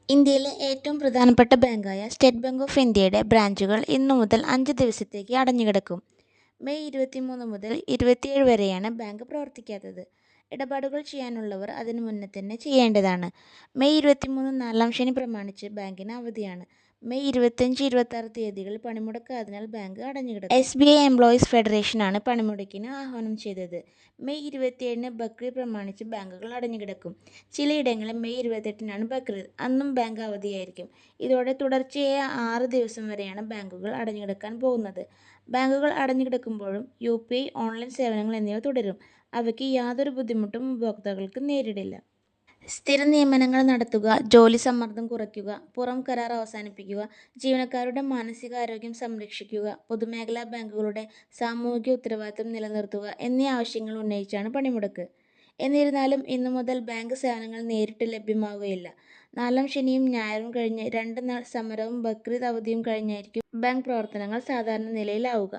ഇന്ത്യയിലെ ഏറ്റവും പ്രധാനപ്പെട്ട ബാങ്കായ സ്റ്റേറ്റ് ബാങ്ക് ഓഫ് ഇന്ത്യയുടെ ബ്രാഞ്ചുകൾ ഇന്നു മുതൽ 5 ദിവസത്തേക്ക് അടഞ്ഞുകിടക്കും. മെയ് 23 മുതൽ 27 വരെയാണ് ബാങ്ക് പ്രവർത്തിക്കാത്തത്. ഇടപാടുകൾ ചെയ്യാനുള്ളവർ അതിനു മുന്നേ തന്നെ ചെയ്യേണ്ടതാണ്. മെയ് 23 നാലാം ശനി പ്രമാണിച്ച് ബാങ്കിന് അവധിയാണ്. മെയ് 25, 26 തീയതികളിൽ പണിമുടക്കായതിനാൽ ബാങ്ക് അടഞ്ഞുകിടക്കും. SBI എംപ്ലോയീസ് ഫെഡറേഷനാണ് പണിമുടക്കിന് ആഹ്വാനം ചെയ്തത്. മെയ് 27-ന് ബക്രീദ് പ്രമാണിച്ച് ബാങ്കുകൾ അടഞ്ഞുകിടക്കും. ചിലയിടങ്ങളിൽ മെയ് 28-നാണ് ബക്രീദ്. അന്നും ബാങ്ക് അവധിയായിരിക്കും. ഇതോടെ തുടർച്ചയായ 6 ദിവസം വരെയാണ് ബാങ്കുകൾ അടഞ്ഞുകിടക്കാൻ പോകുന്നത്. ബാങ്കുകൾ അടഞ്ഞുകിടക്കുമ്പോഴും UPI, ഓൺലൈൻ സേവനങ്ങൾ എന്നിവ തുടരും. അവയ്ക്ക് യാതൊരു ബുദ്ധിമുട്ടും ഉപഭോക്താക്കൾക്ക് നേരിടില്ല. സ്ഥിര നിയമനങ്ങൾ നടത്തുക, ജോലി സമ്മർദ്ദം കുറയ്ക്കുക, പുറം കരാർ അവസാനിപ്പിക്കുക, ജീവനക്കാരുടെ മാനസികാരോഗ്യം സംരക്ഷിക്കുക, പൊതുമേഖലാ ബാങ്കുകളുടെ സാമൂഹിക ഉത്തരവാദിത്തം നിലനിർത്തുക എന്നീ ആവശ്യങ്ങൾ ഉന്നയിച്ചാണ് പണിമുടക്ക്. എന്നിരുന്നാലും ഇന്നു മുതൽ ബാങ്ക് സേവനങ്ങൾ നേരിട്ട് ലഭ്യമാവുകയില്ല. നാലാം ശനിയും ഞായറും കഴിഞ്ഞ് 2 നാൾ സമരവും ബക്രീദ് അവധിയും കഴിഞ്ഞായിരിക്കും ബാങ്ക് പ്രവർത്തനങ്ങൾ സാധാരണ നിലയിലാവുക.